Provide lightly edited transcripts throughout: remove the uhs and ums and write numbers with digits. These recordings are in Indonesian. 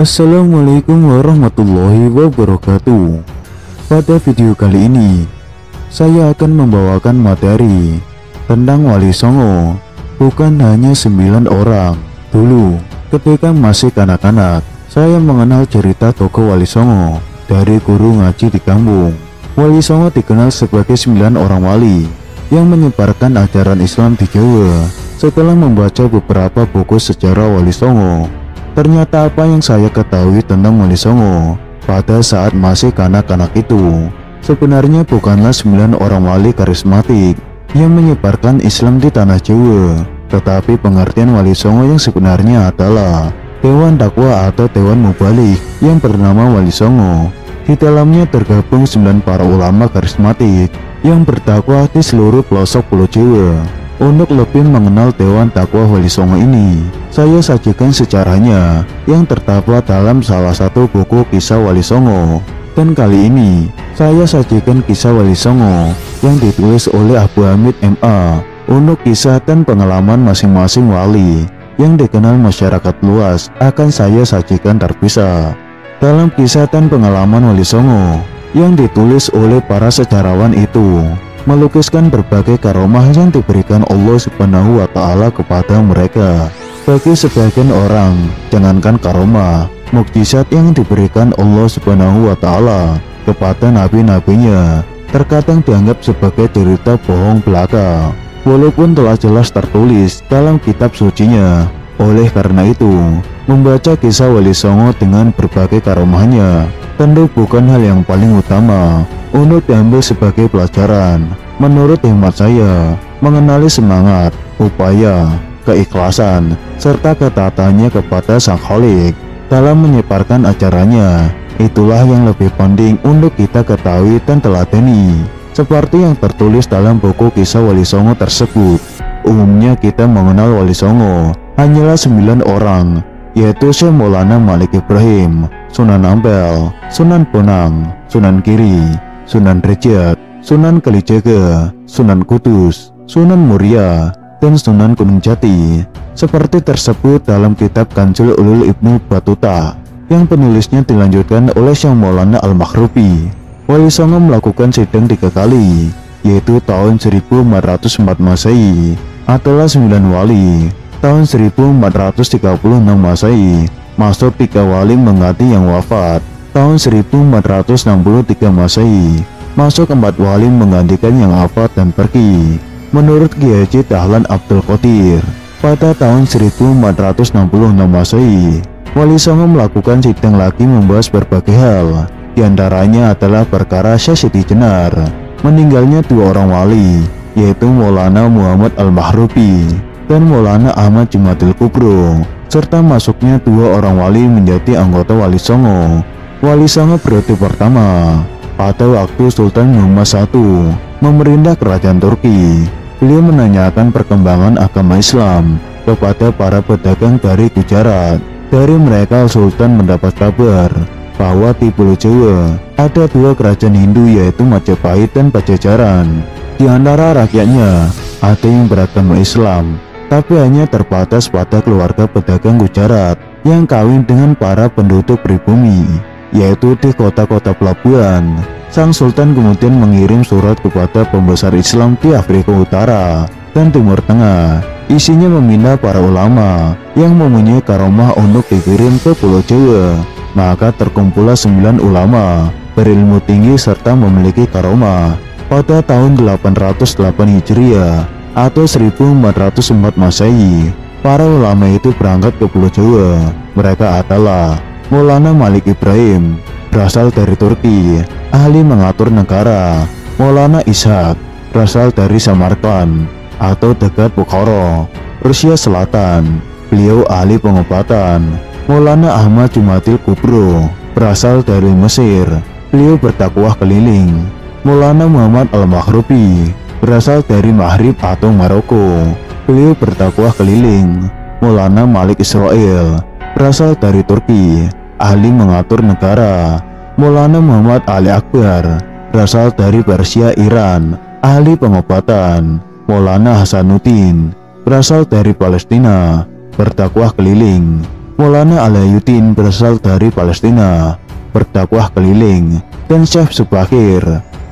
Assalamualaikum warahmatullahi wabarakatuh. Pada video kali ini, saya akan membawakan materi tentang Wali Songo. Bukan hanya 9 orang. Dulu, ketika masih kanak-kanak, saya mengenal cerita tokoh Wali Songo dari guru ngaji di kampung. Wali Songo dikenal sebagai 9 orang wali yang menyebarkan ajaran Islam di Jawa. Setelah membaca beberapa buku sejarah Wali Songo, ternyata apa yang saya ketahui tentang Wali Songo pada saat masih kanak-kanak itu sebenarnya bukanlah 9 orang wali karismatik yang menyebarkan Islam di tanah Jawa, tetapi pengertian Wali Songo yang sebenarnya adalah Dewan Dakwah atau Dewan Mubalik yang bernama Wali Songo. Di dalamnya tergabung 9 para ulama karismatik yang berdakwah di seluruh pelosok Pulau Jawa. Untuk lebih mengenal Dewan Dakwah Wali Songo ini, saya sajikan sejarahnya yang terdapat dalam salah satu buku kisah Wali Songo. Dan kali ini, saya sajikan kisah Wali Songo yang ditulis oleh Abu Hamid MA untuk kisah dan pengalaman masing-masing wali yang dikenal masyarakat luas akan saya sajikan terpisah. Dalam kisah dan pengalaman Wali Songo yang ditulis oleh para sejarawan itu, melukiskan berbagai karomah yang diberikan Allah Subhanahu wa Ta'ala kepada mereka. Bagi sebagian orang, jangankan karomah, mukjizat yang diberikan Allah Subhanahu wa Ta'ala kepada nabi-nabinya terkadang dianggap sebagai cerita bohong belaka, walaupun telah jelas tertulis dalam kitab sucinya. Oleh karena itu, membaca kisah Wali Songo dengan berbagai karomahnya tentu bukan hal yang paling utama untuk diambil sebagai pelajaran. Menurut hemat saya, mengenali semangat, upaya, keikhlasan, serta ketaatannya kepada Sang Khalik dalam menyebarkan ajarannya, itulah yang lebih penting untuk kita ketahui dan teladani. Seperti yang tertulis dalam buku kisah Wali Songo tersebut, umumnya kita mengenal Wali Songo hanyalah 9 orang, yaitu Syekh Maulana Malik Ibrahim, Sunan Ampel, Sunan Bonang, Sunan Giri, Sunan Derajat, Sunan Kalijaga, Sunan Kudus, Sunan Muria, dan Sunan Gunung Jati, seperti tersebut dalam kitab Kanzul Ulul Ibnu Battuta yang penulisnya dilanjutkan oleh Syekh Maulana Al-Maghribi. Wali Songo melakukan sidang 3 kali, yaitu tahun 1404 Masehi adalah 9 wali, tahun 1436 Masehi masuk 3 wali mengganti yang wafat, tahun 1463 Masehi masuk 4 wali menggantikan yang wafat dan pergi. Menurut Kiai Haji Dahlan Abdul Qadir, pada tahun 1466 Masehi, Wali Songo melakukan sidang lagi membahas berbagai hal. Di antaranya adalah perkara Syekh Siti Jenar, meninggalnya 2 orang wali, yaitu Maulana Muhammad Al-Maghribi dan Maulana Ahmad Jumadil Kubro, serta masuknya 2 orang wali menjadi anggota Wali Songo. Wali Songo periode pertama, pada waktu Sultan Muhammad I memerintah kerajaan Turki, beliau menanyakan perkembangan agama Islam kepada para pedagang dari Gujarat. Dari mereka Sultan mendapat kabar bahwa di Pulau Jawa ada 2 kerajaan Hindu, yaitu Majapahit dan Pajajaran. Di antara rakyatnya ada yang beragama Islam, tapi hanya terbatas pada keluarga pedagang Gujarat yang kawin dengan para penduduk pribumi, yaitu di kota-kota pelabuhan. Sang Sultan kemudian mengirim surat kepada pembesar Islam di Afrika Utara dan Timur Tengah. Isinya meminta para ulama yang mempunyai karomah untuk dikirim ke Pulau Jawa. Maka terkumpullah 9 ulama berilmu tinggi serta memiliki karomah. Pada tahun 808 Hijriah atau 1404 Masehi, para ulama itu berangkat ke Pulau Jawa. Mereka adalah Maulana Malik Ibrahim, berasal dari Turki, ahli mengatur negara; Maulana Ishaq, berasal dari Samarkand atau dekat Bukhara, Rusia Selatan, beliau ahli pengobatan; Maulana Ahmad Jumadil Kubro, berasal dari Mesir, beliau berdakwah keliling; Maulana Muhammad Al-Maghribi, berasal dari Maghrib atau Maroko, beliau berdakwah keliling; Maulana Malik Israel, berasal dari Turki, ahli mengatur negara; Maulana Muhammad Ali Akbar, berasal dari Persia Iran, ahli pengobatan; Maulana Hasanuddin, berasal dari Palestina, berdakwah keliling; Maulana Alayuddin berasal dari Palestina, berdakwah keliling, dan Syekh Subakir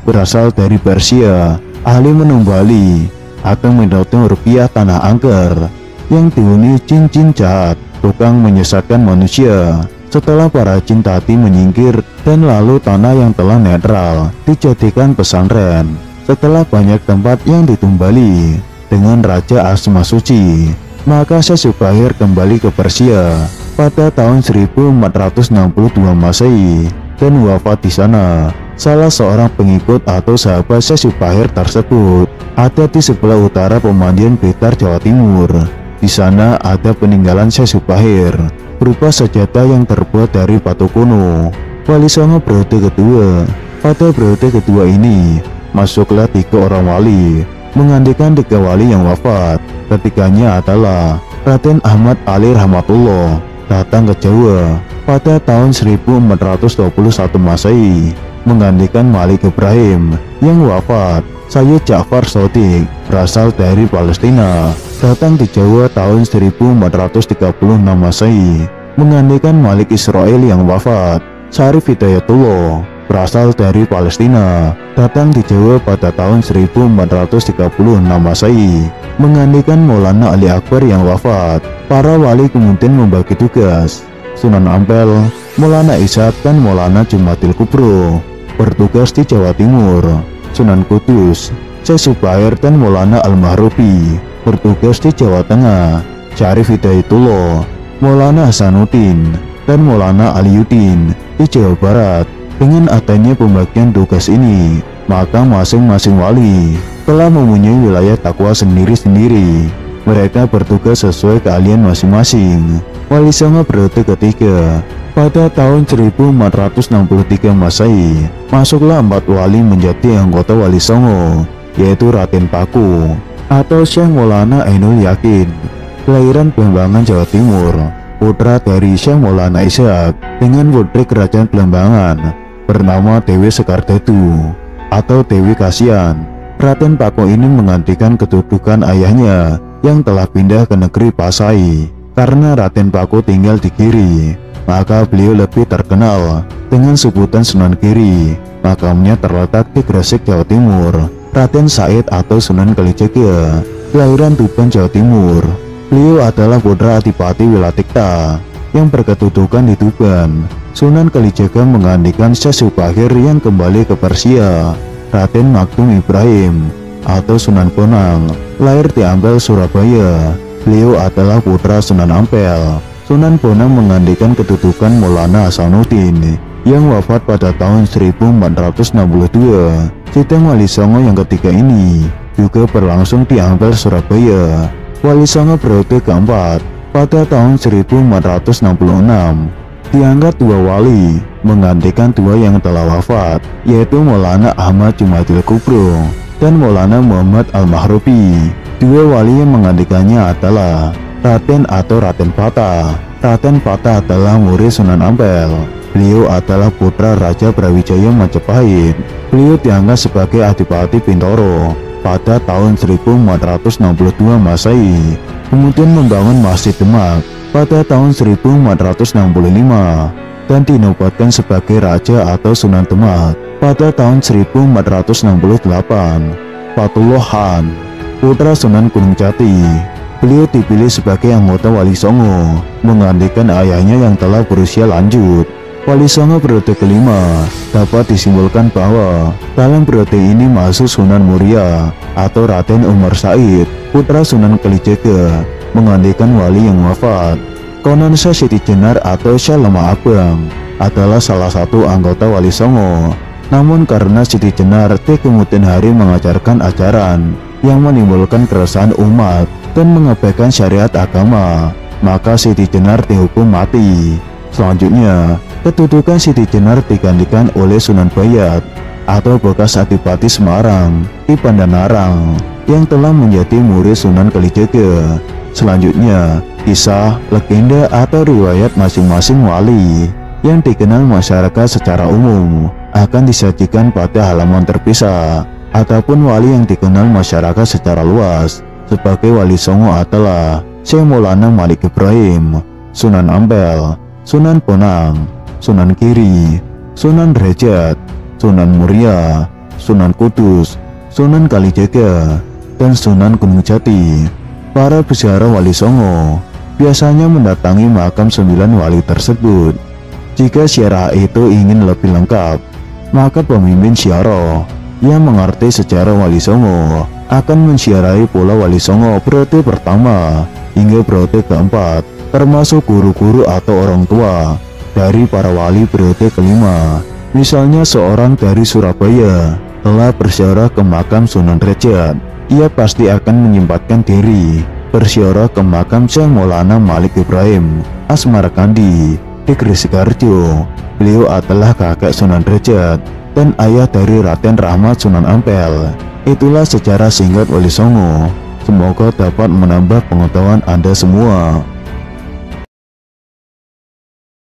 berasal dari Persia, ahli menumbali atau mendatung rupiah tanah angker yang dihuni jin-jin jahat, tukang menyesatkan manusia. Setelah para jin tadi menyingkir dan lalu tanah yang telah netral dijadikan pesantren. Setelah banyak tempat yang ditumbali dengan Raja Asma Suci, maka Syekh Subakir kembali ke Persia pada tahun 1462 Masehi dan wafat di sana. Salah seorang pengikut atau sahabat Syekh Subakir tersebut ada di sebelah utara pemandian Blitar, Jawa Timur. Di sana ada peninggalan Syekh Subakir berupa senjata yang terbuat dari batu kuno. Wali Songo periode kedua. Pada periode kedua ini masuklah 3 orang wali, menggantikan 3 wali yang wafat. Ketiganya adalah Raden Ahmad Ali Rahmatullah, datang ke Jawa pada tahun 1421 Masehi, menggantikan Malik Ibrahim yang wafat. Sayyid Ja'far Shadiq berasal dari Palestina, datang di Jawa tahun 1436 Masehi, menggantikan Malik Israel yang wafat. Syarif Hidayatullah berasal dari Palestina, datang di Jawa pada tahun 1436 Masehi, menggantikan Maulana Ali Akbar yang wafat. Para wali kemudian membagi tugas. Sunan Ampel, Maulana Ishaq dan Maulana Jumatil Kubro bertugas di Jawa Timur. Sunan Kudus, Syekh Subakir dan Maulana Al-Mahrubi bertugas di Jawa Tengah. Syarif Hidayatullah, Maulana Hasanuddin dan Maulana Aliyuddin di Jawa Barat. Dengan adanya pembagian tugas ini, maka masing-masing wali telah mempunyai wilayah takwa sendiri-sendiri. Mereka bertugas sesuai keahlian masing-masing. Wali Songo periode ketiga. Pada tahun 1463 Masehi, masuklah 4 wali menjadi anggota Wali Songo, yaitu Raden Paku atau Syekh Maulana Ainul Yakin, kelahiran Blembangan, Jawa Timur, putra dari Syekh Maulana Ishaq dengan putri kerajaan Blembangan bernama Dewi Sekardatu atau Dewi Kasian. Raden Paku ini menggantikan kedudukan ayahnya yang telah pindah ke negeri Pasai. Karena Raden Paku tinggal di Giri, maka beliau lebih terkenal dengan sebutan Sunan Giri. Makamnya terletak di Gresik, Jawa Timur. Raden Said atau Sunan Kalijaga, kelahiran Tuban, Jawa Timur. Beliau adalah putra Adipati Wilatikta yang berkedudukan di Tuban. Sunan Kalijaga menggantikan Syekh Subakir yang kembali ke Persia. Raden Maktum Ibrahim atau Sunan Bonang, lahir di Ampel, Surabaya. Beliau adalah putra Sunan Ampel. Sunan Bonang menggantikan kedudukan Maulana Hasanuddin yang wafat pada tahun 1462. Sidang Wali Songo yang ketiga ini juga berlangsung di Ampel, Surabaya. Wali Songo periode keempat. Pada tahun 1466 diangkat 2 wali menggantikan 2 yang telah wafat, yaitu Maulana Ahmad Jumatil Kubro dan Maulana Muhammad Al-Mahrubi. 2 wali yang menggantikannya adalah Raden atau Raden Patah. Raden Patah adalah murid Sunan Ampel. Beliau adalah putra Raja Brawijaya Majapahit. Beliau diangkat sebagai Adipati Bintoro pada tahun 1462 Masehi. Kemudian membangun Masjid Demak pada tahun 1465 dan dinobatkan sebagai Raja atau Sunan Demak pada tahun 1468. Fatullah Khan, putra Sunan Gunung Jati. Beliau dipilih sebagai anggota Wali Songo, menggantikan ayahnya yang telah berusia lanjut. Wali Songo periode kelima dapat disimpulkan bahwa dalam periode ini masuk Sunan Muria atau Raden Umar Said, putra Sunan Kalijaga, menggantikan wali yang wafat. Konon Syekh Siti Jenar atau Syekh Lemah Abang adalah salah satu anggota Wali Songo. Namun karena Siti Jenar di kemudian hari mengajarkan ajaran yang menimbulkan keresahan umat dan mengabaikan syariat agama, maka Siti Jenar dihukum mati. Selanjutnya, kedudukan Siti Jenar digantikan oleh Sunan Bayat atau bekas Adipati Semarang di Pandanarang yang telah menjadi murid Sunan Kalijaga. Selanjutnya, kisah, legenda atau riwayat masing-masing wali yang dikenal masyarakat secara umum akan disajikan pada halaman terpisah. Adapun wali yang dikenal masyarakat secara luas sebagai Wali Songo adalah Syekh Maulana Malik Ibrahim, Sunan Ampel, Sunan Bonang, Sunan Giri, Sunan Derajat, Sunan Muria, Sunan Kudus, Sunan Kalijaga, dan Sunan Gunung Jati. Para peziarah Wali Songo biasanya mendatangi makam 9 wali tersebut. Jika ziarah itu ingin lebih lengkap, maka pemimpin ziarah yang mengerti sejarah Wali Songo akan menziarahi Pulau Wali Songo periode pertama hingga periode keempat, termasuk guru-guru atau orang tua dari para wali periode kelima. Misalnya seorang dari Surabaya telah berziarah ke makam Sunan Derajat, ia pasti akan menyempatkan diri berziarah ke makam Syekh Maulana Malik Ibrahim Asmarakandi di Gresik-Harjo. Beliau adalah kakek Sunan Derajat dan ayah dari Raden Rahmat Sunan Ampel. Itulah sejarah singkat Wali Songo. Semoga dapat menambah pengetahuan Anda semua.